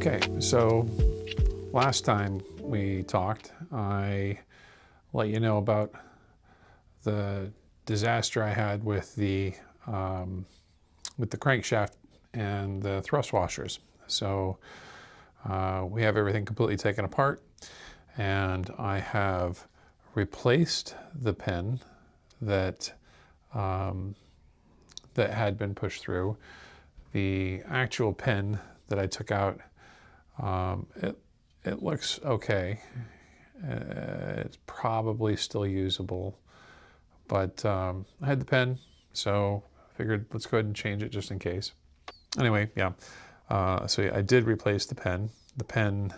Okay, so last time we talked, I let you know about the disaster I had with the crankshaft and the thrust washers. So we have everything completely taken apart, and I have replaced the pin that that had been pushed through. The actual pin that I took out, it looks okay. It's probably still usable, but I had the pen, so I figured let's go ahead and change it just in case. Anyway, yeah. So yeah, I did replace the pen. The pen,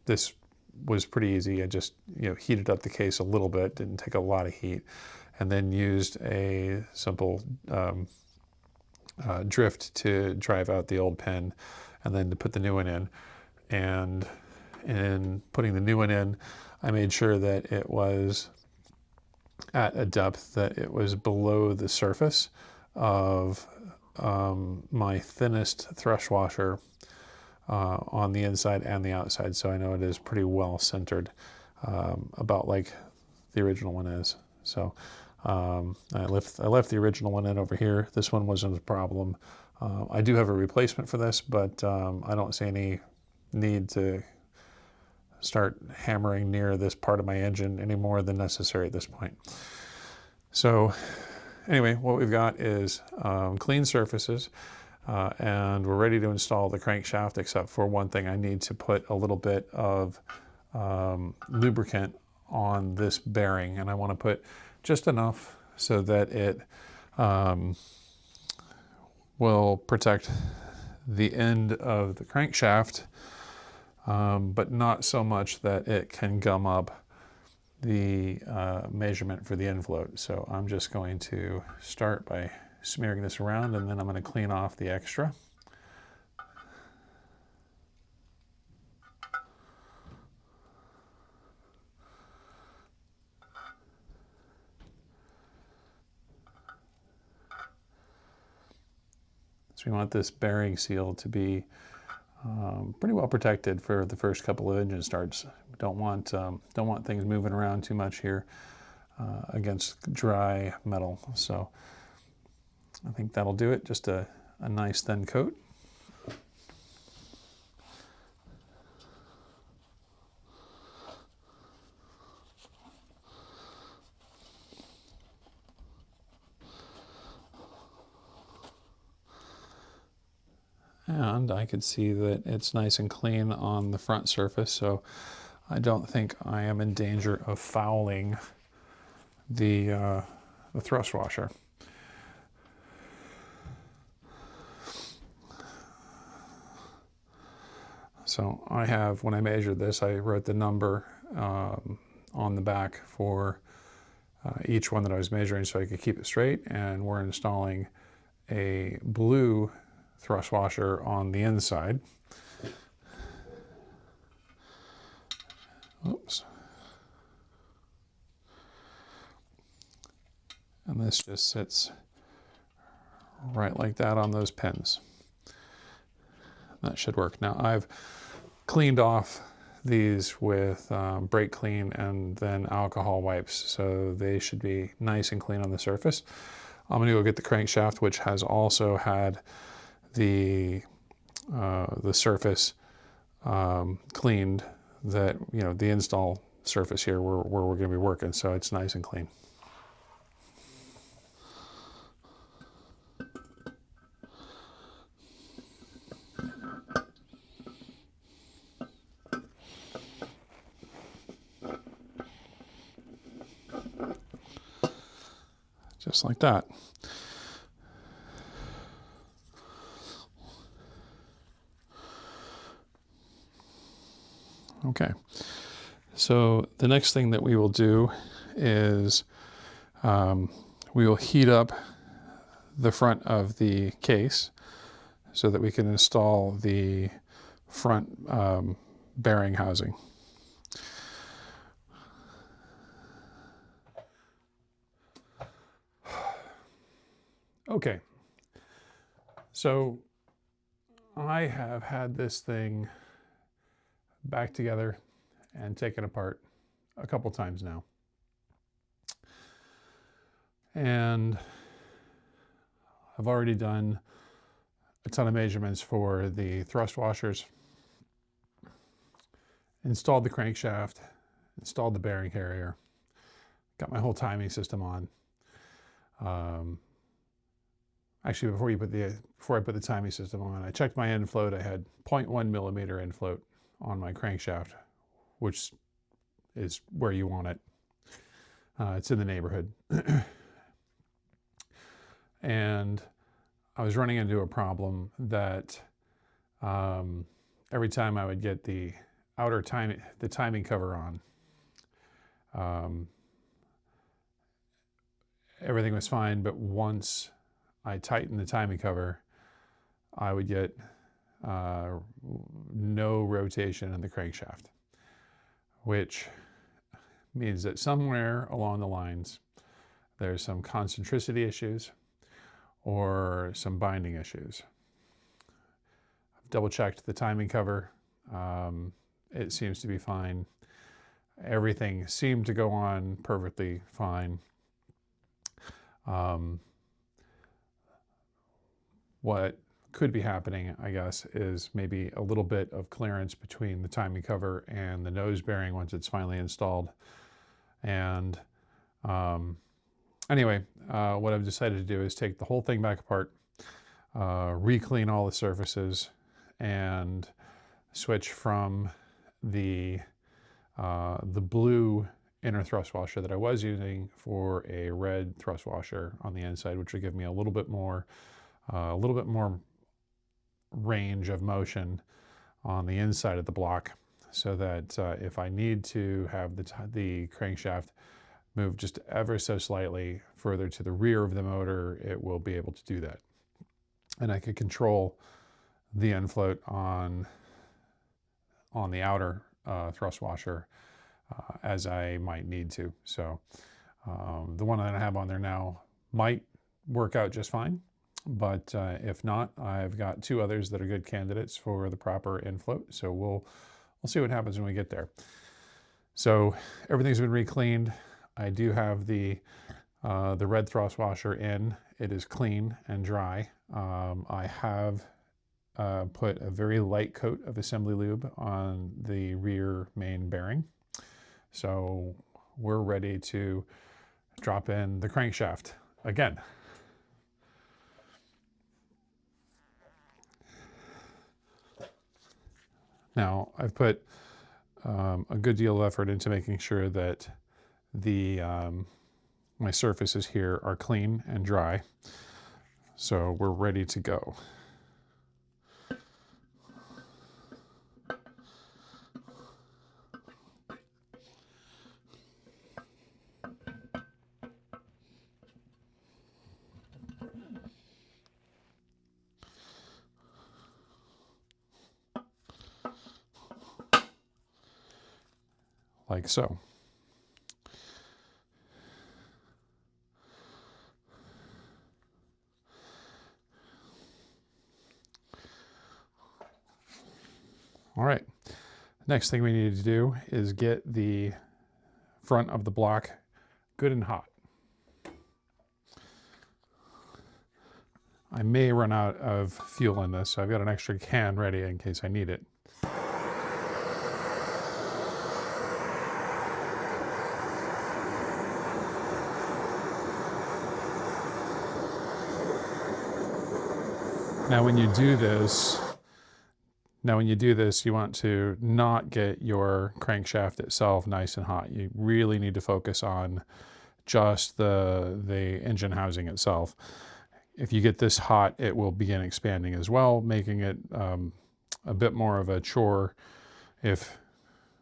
this was pretty easy. I just heated up the case a little bit, didn't take a lot of heat, and then used a simple drift to drive out the old pen, and then to put the new one in. And in putting the new one in, I made sure that it was at a depth that it was below the surface of my thinnest thrust washer on the inside and the outside. So I know it is pretty well centered, about like the original one is. So I left the original one in over here. This one wasn't a problem. I do have a replacement for this, but I don't see any need to start hammering near this part of my engine any more than necessary at this point. So anyway, what we've got is clean surfaces, and we're ready to install the crankshaft, except for one thing. I need to put a little bit of lubricant on this bearing, and I want to put just enough so that it will protect the end of the crankshaft, but not so much that it can gum up the measurement for the end float. So I'm just going to start by smearing this around, and then I'm going to clean off the extra. So we want this bearing seal to be pretty well protected for the first couple of engine starts. Don't want things moving around too much here against dry metal. So I think that'll do it. Just a nice thin coat. And I could see that it's nice and clean on the front surface, so I don't think I am in danger of fouling the thrust washer. So I have, when I measured this, I wrote the number on the back for each one that I was measuring so I could keep it straight, and we're installing a blue thrust washer on the inside. Oops. And this just sits right like that on those pins. That should work. Now I've cleaned off these with brake clean and then alcohol wipes, so they should be nice and clean on the surface. I'm going to go get the crankshaft, which has also had the surface cleaned, that the install surface here where we're going to be working, so it's nice and clean. Just like that. Okay, so the next thing that we will do is we will heat up the front of the case so that we can install the front bearing housing. Okay, so I have had this thing back together and taken apart a couple times now. And I've already done a ton of measurements for the thrust washers, installed the crankshaft, installed the bearing carrier, got my whole timing system on. Actually, before I put the timing system on, I checked my end float. I had 0.1 millimeter end float on my crankshaft, which is where you want it. It's in the neighborhood. And I was running into a problem that every time I would get the outer timing cover on, everything was fine, but once I tightened the timing cover, I would get no rotation in the crankshaft, which means that somewhere along the lines there's some concentricity issues or some binding issues. I've double checked the timing cover. It seems to be fine. Everything seemed to go on perfectly fine. What could be happening, I guess, is maybe a little bit of clearance between the timing cover and the nose bearing once it's finally installed. And anyway, what I've decided to do is take the whole thing back apart, re-clean all the surfaces, and switch from the blue inner thrust washer that I was using for a red thrust washer on the inside, which would give me a little bit more range of motion on the inside of the block, so that if I need to have the crankshaft move just ever so slightly further to the rear of the motor, it will be able to do that. And I could control the end float on the outer thrust washer as I might need to. So the one that I have on there now might work out just fine, but if not, I've got two others that are good candidates for the proper end float. So we'll see what happens when we get there. So everything's been re-cleaned. I do have the red thrust washer in. It is clean and dry. I have put a very light coat of assembly lube on the rear main bearing. So we're ready to drop in the crankshaft again. Now, I've put a good deal of effort into making sure that my surfaces here are clean and dry. So we're ready to go. Like so. All right, next thing we need to do is get the front of the block good and hot. I may run out of fuel in this, so I've got an extra can ready in case I need it. Now when you do this, you want to not get your crankshaft itself nice and hot. You really need to focus on just the engine housing itself. If you get this hot, it will begin expanding as well, making it a bit more of a chore, if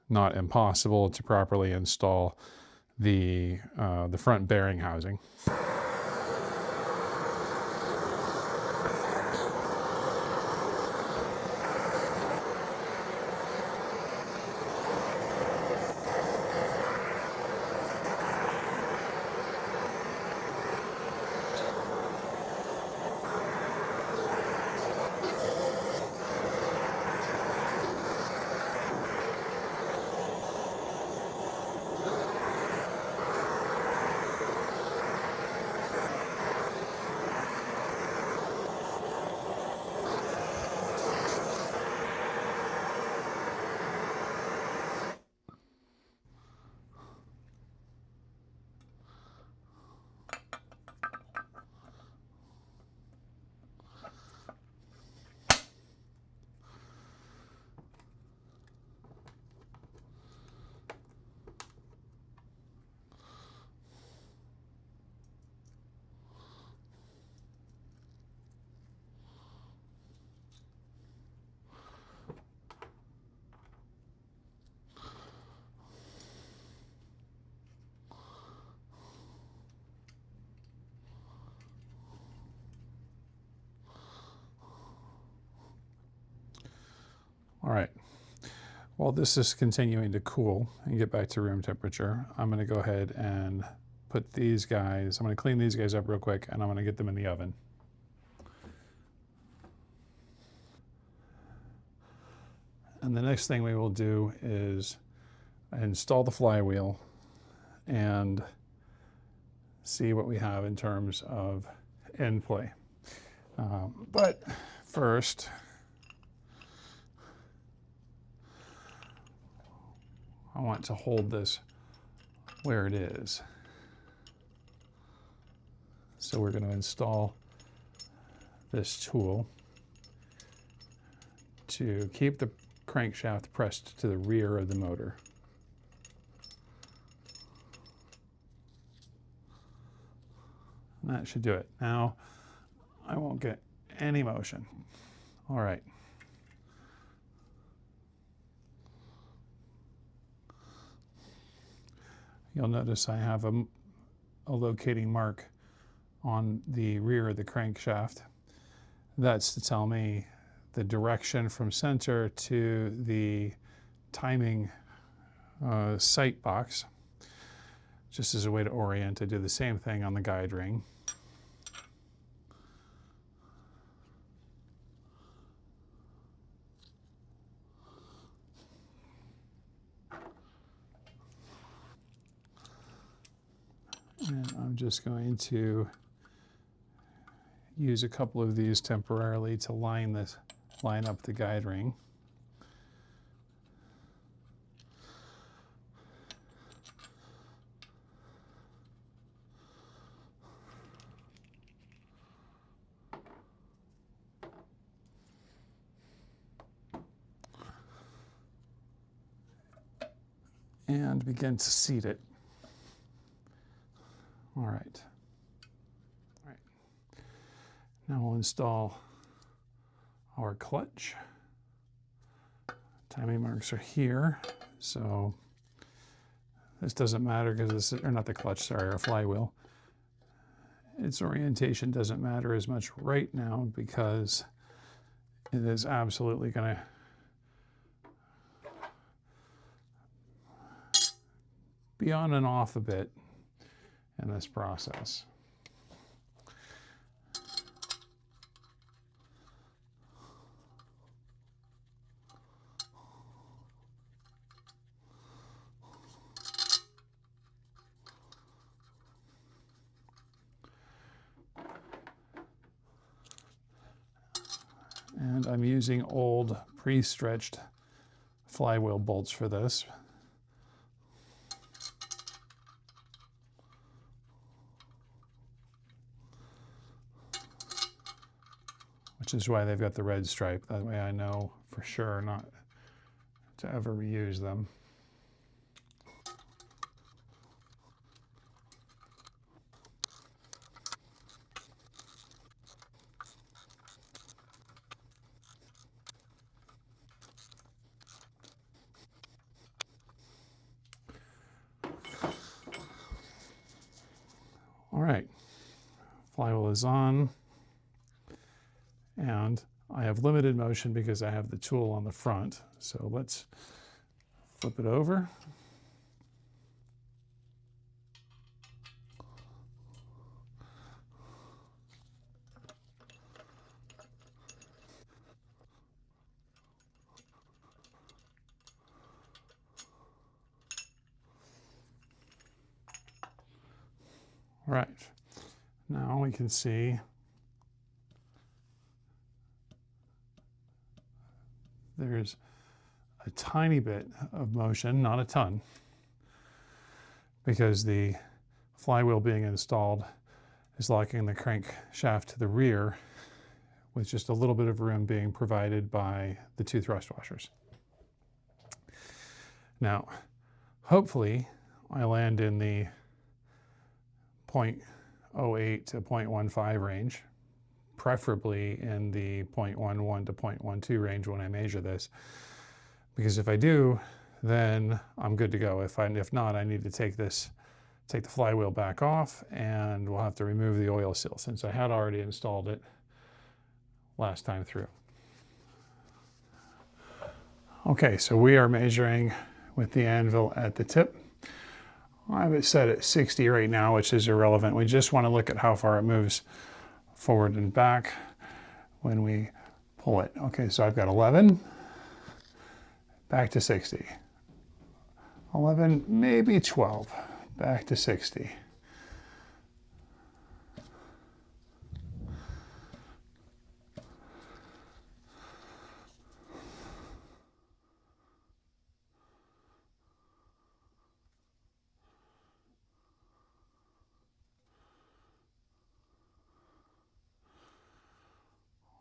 not impossible, to properly install the front bearing housing. All right. While this is continuing to cool and get back to room temperature, I'm going to go ahead and put these guys, I'm going to clean these guys up real quick, and I'm going to get them in the oven. And the next thing we will do is install the flywheel and see what we have in terms of end play. But first, I want to hold this where it is. So we're going to install this tool to keep the crankshaft pressed to the rear of the motor. And that should do it. Now, I won't get any motion. All right. You'll notice I have a locating mark on the rear of the crankshaft. That's to tell me the direction from center to the timing sight box, just as a way to orient. I do the same thing on the guide ring. And I'm just going to use a couple of these temporarily to line up the guide ring. And begin to seat it. All right. All right. Now we'll install our clutch. Timing marks are here, so this doesn't matter because this is, or not the clutch, sorry, our flywheel. Its orientation doesn't matter as much right now because it is absolutely going to be on and off a bit in this process. And I'm using old pre-stretched flywheel bolts for this. Which is why they've got the red stripe. That way I know for sure not to ever reuse them. All right, flywheel is on. And I have limited motion because I have the tool on the front. So let's flip it over. All right, now we can see there's a tiny bit of motion, not a ton, because the flywheel being installed is locking the crankshaft to the rear with just a little bit of room being provided by the two thrust washers. Now, hopefully I land in the 0.08 to 0.15 range, preferably in the 0.11 to 0.12 range when I measure this, because if I do, then I'm good to go. If not, I need to take the flywheel back off, and we'll have to remove the oil seal since I had already installed it last time through. Okay, so we are measuring with the anvil at the tip. I have it set at 60 right now, which is irrelevant. We just want to look at how far it moves forward and back when we pull it. Okay, so I've got 11, back to 60. 11, maybe 12, back to 60.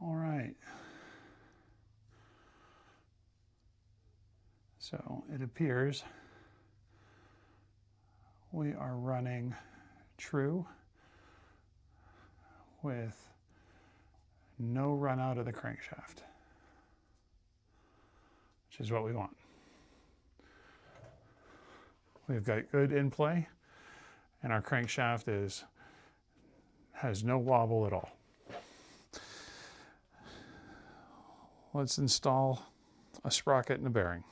All right. So it appears we are running true with no run out of the crankshaft, which is what we want. We've got good in play, and our crankshaft has no wobble at all. Let's install a sprocket and a bearing.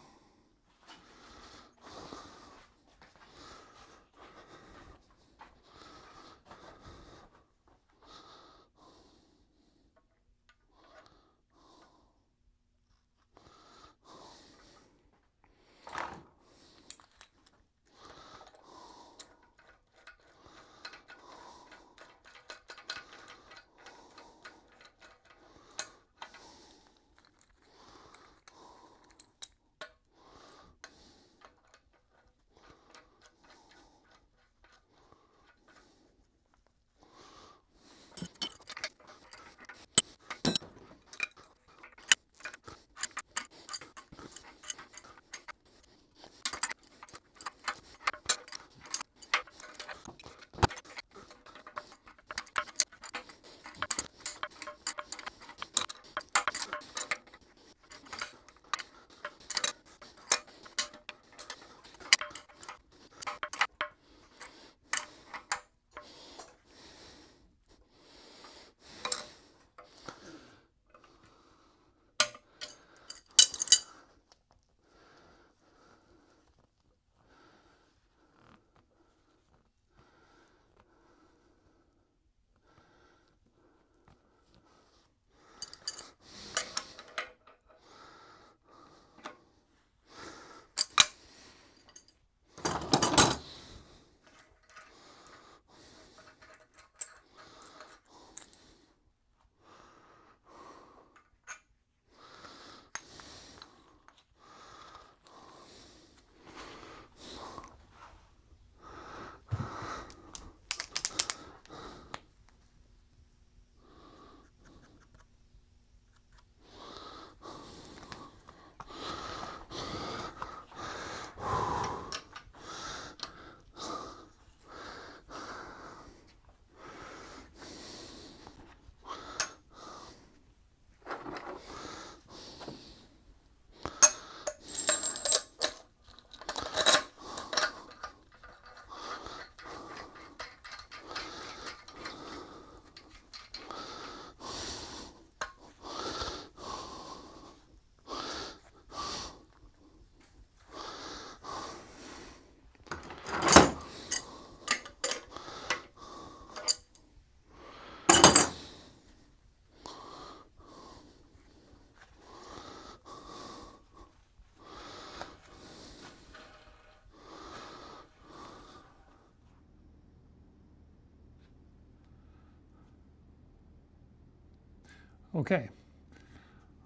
Okay,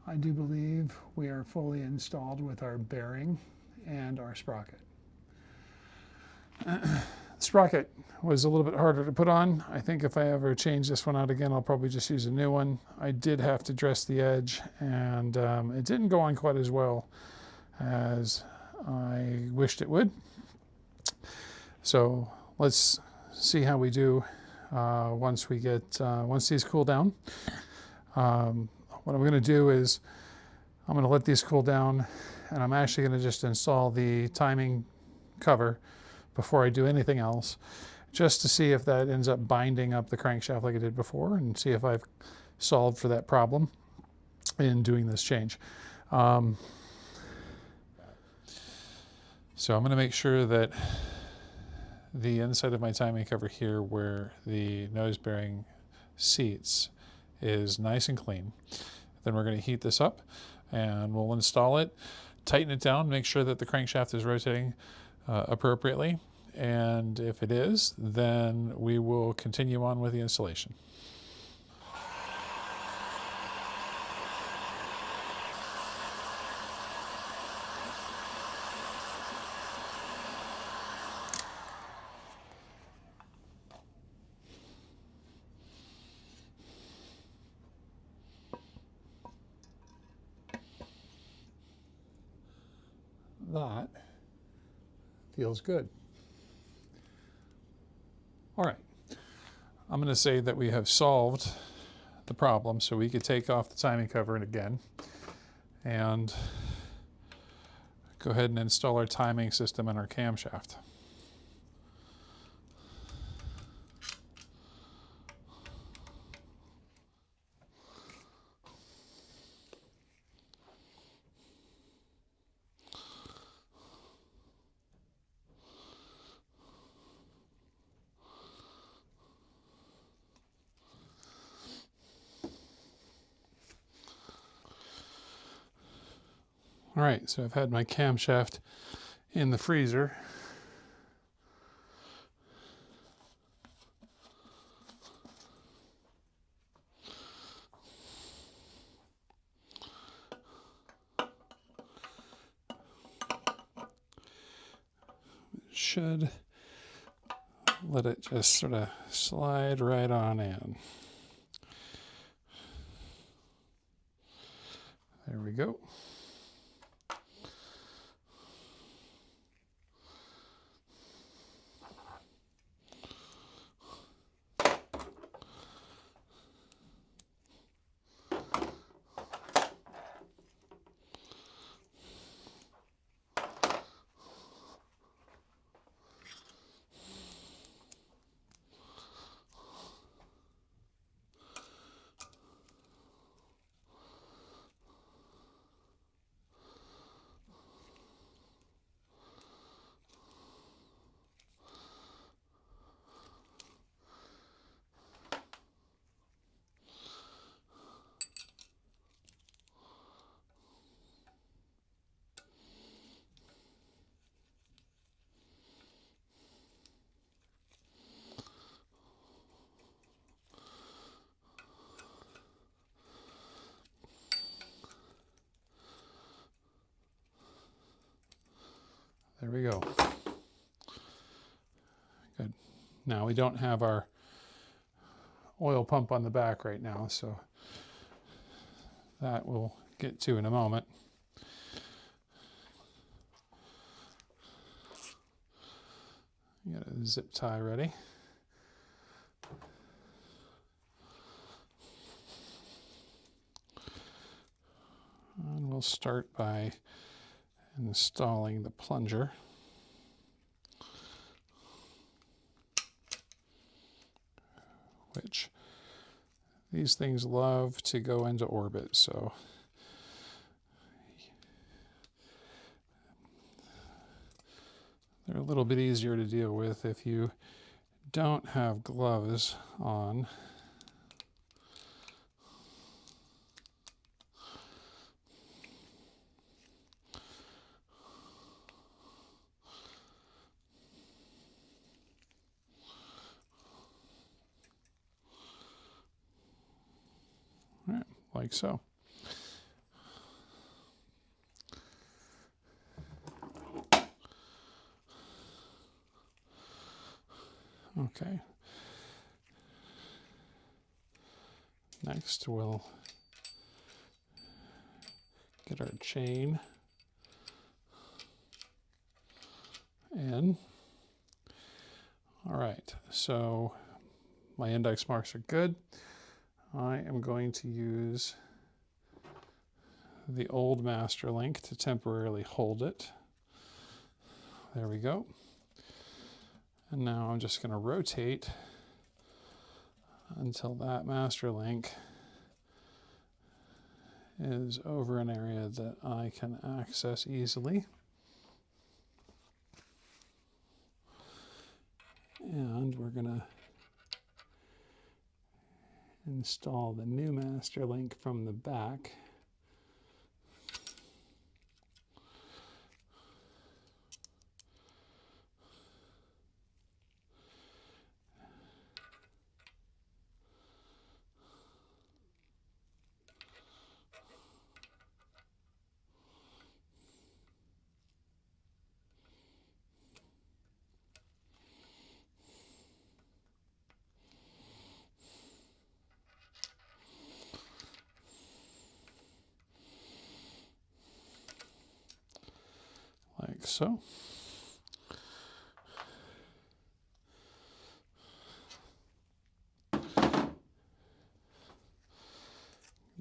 I do believe we are fully installed with our bearing and our sprocket. The sprocket was a little bit harder to put on. I think if I ever change this one out again, I'll probably just use a new one. I did have to dress the edge, and it didn't go on quite as well as I wished it would. So let's see how we do once these cool down. What I'm going to do is I'm going to let these cool down, and I'm actually going to just install the timing cover before I do anything else, just to see if that ends up binding up the crankshaft like I did before, and see if I've solved for that problem in doing this change. So I'm going to make sure that the inside of my timing cover here where the nose bearing seats is nice and clean. Then we're going to heat this up and we'll install it, tighten it down, make sure that the crankshaft is rotating appropriately. And if it is, then we will continue on with the installation. That feels good. All right, I'm going to say that we have solved the problem, so we could take off the timing cover again and go ahead and install our timing system in our camshaft. All right, so I've had my camshaft in the freezer. Should let it just sort of slide right on in. There we go. There we go. Good. Now we don't have our oil pump on the back right now, so that we'll get to in a moment. Got a zip tie ready. And we'll start by installing the plunger. Which these things love to go into orbit, so they're a little bit easier to deal with if you don't have gloves on. All right, like so. Okay. Next, we'll get our chain in. All right, so my index marks are good. I am going to use the old master link to temporarily hold it. There we go. And now I'm just going to rotate until that master link is over an area that I can access easily. And we're going to install the new master link from the back. Like so.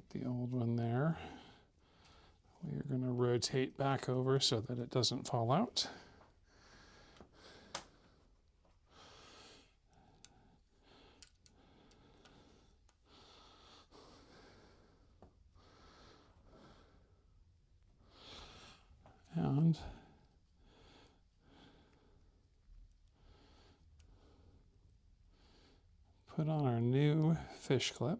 The old one there. We're going to rotate back over so that it doesn't fall out. And put on our new fish clip.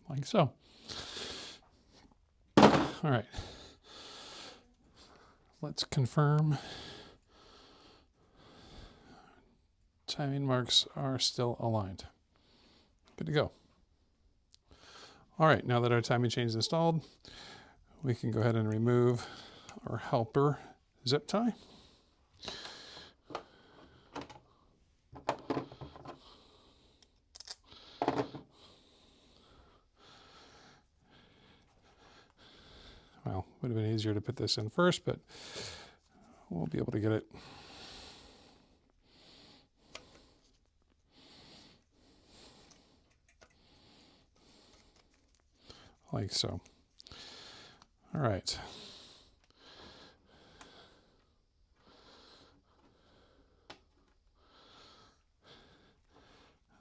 Like so. All right. Let's confirm. Timing marks are still aligned. Good to go. All right, now that our timing chain is installed, we can go ahead and remove our helper zip tie. Well, would have been easier to put this in first, but we'll be able to get it. Like so. All right.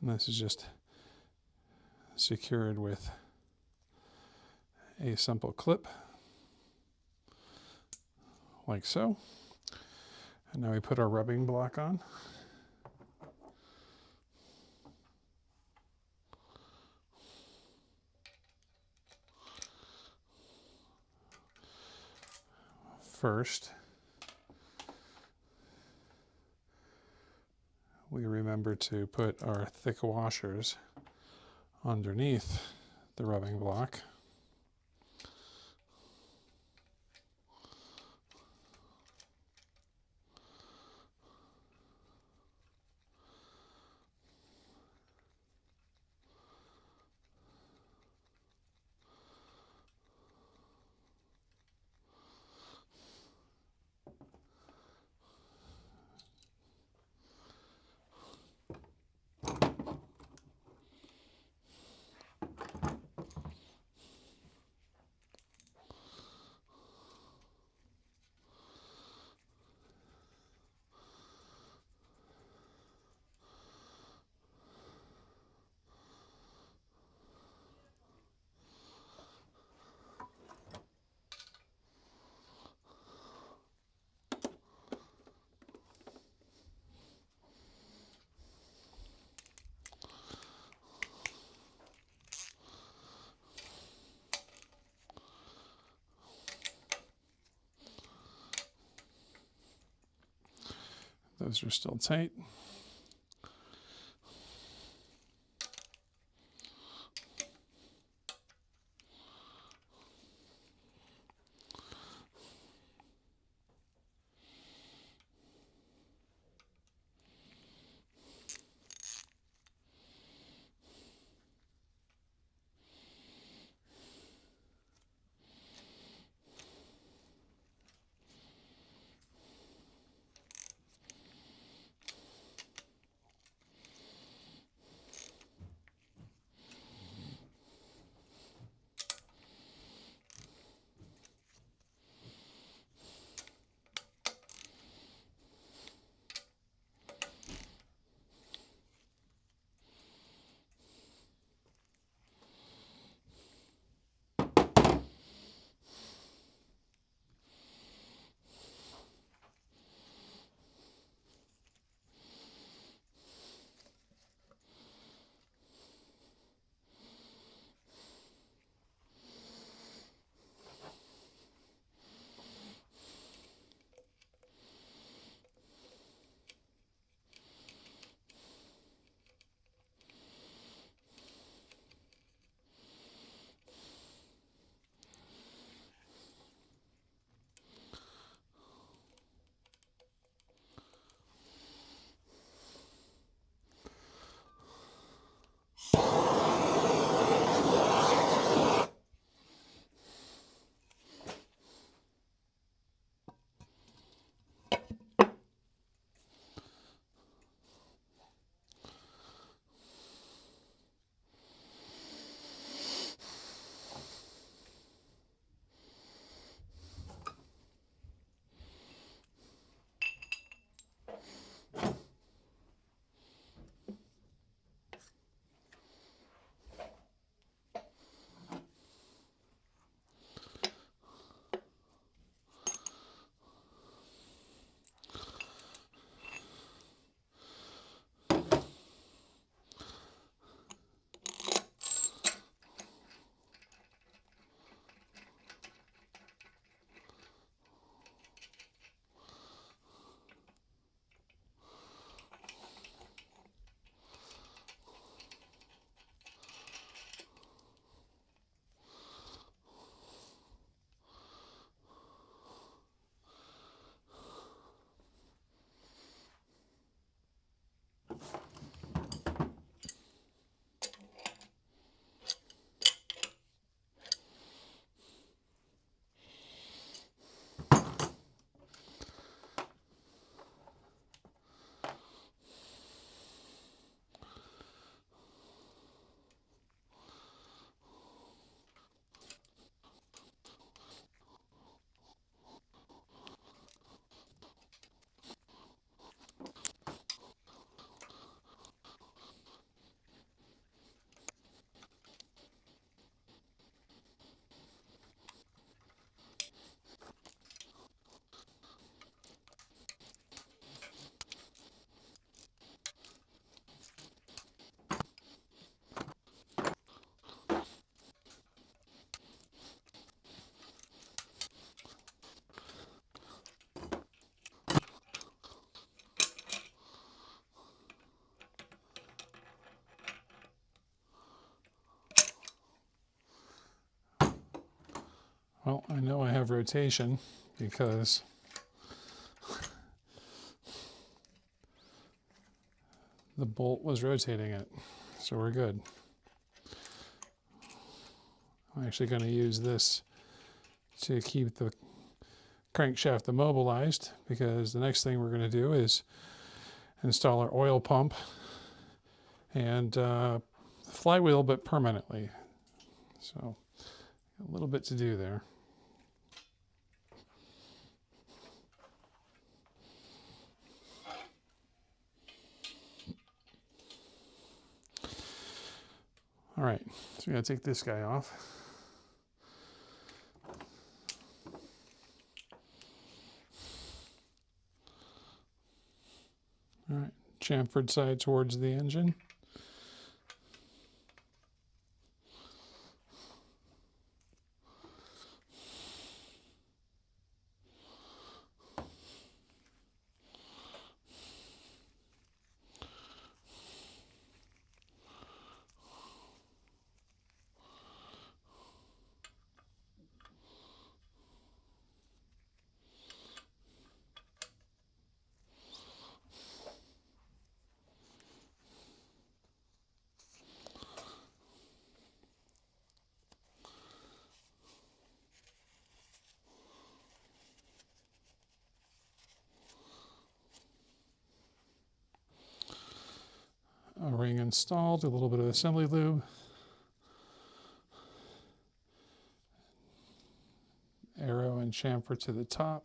And this is just secured with a simple clip, like so. And now we put our rubbing block on. First, we remember to put our thick washers underneath the rubbing block. Those are still tight. Well, I know I have rotation because the bolt was rotating it, so we're good. I'm actually going to use this to keep the crankshaft immobilized, because the next thing we're going to do is install our oil pump and flywheel, but permanently. So a little bit to do there. All right, so we're going to take this guy off. All right, chamfered side towards the engine. A ring installed, a little bit of assembly lube. Arrow and chamfer to the top.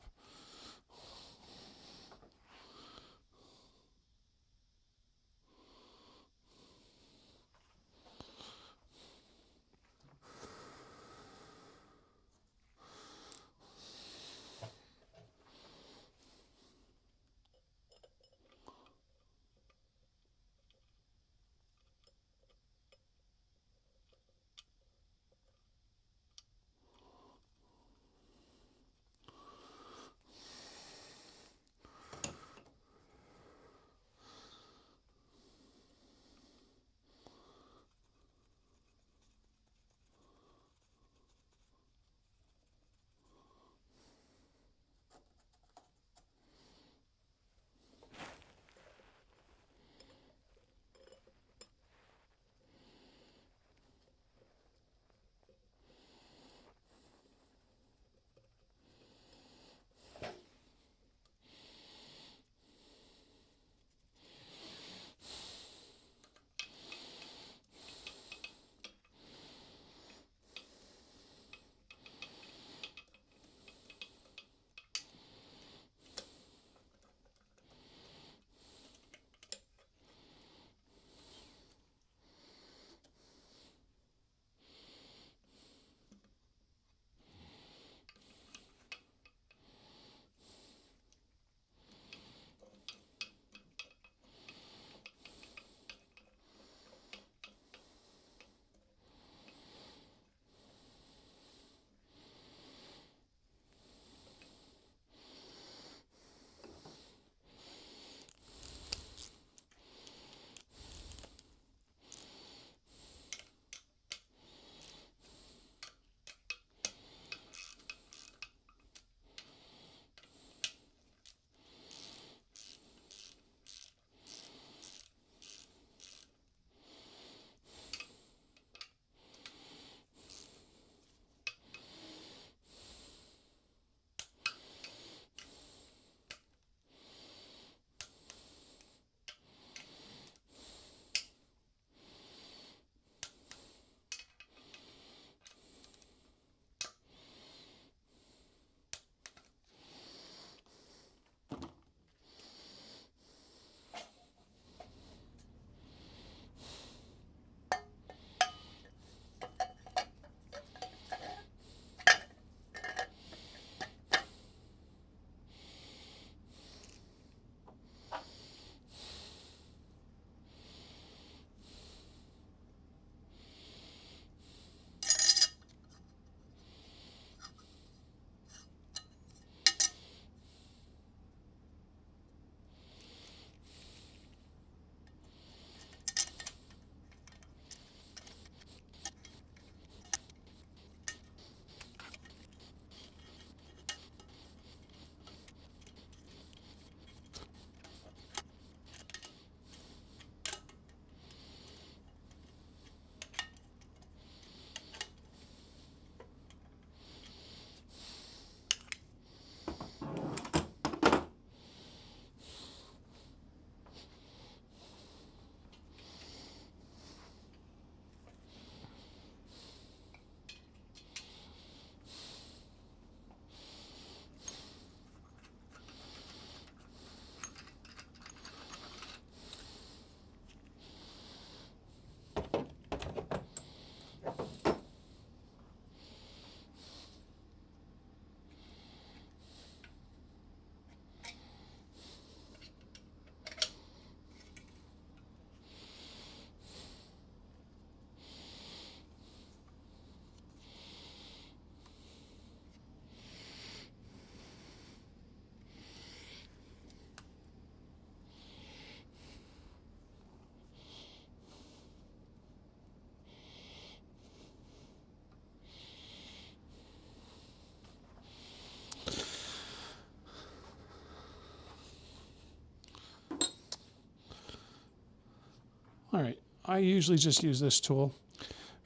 I usually just use this tool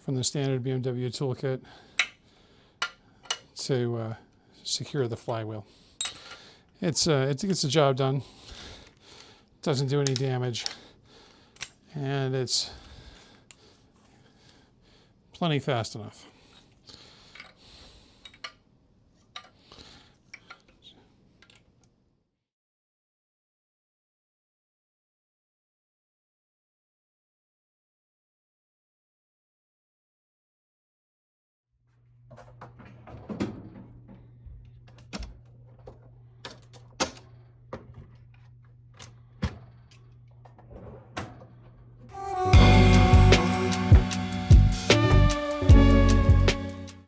from the standard BMW toolkit to secure the flywheel. It gets the job done. Doesn't do any damage, and it's plenty fast enough.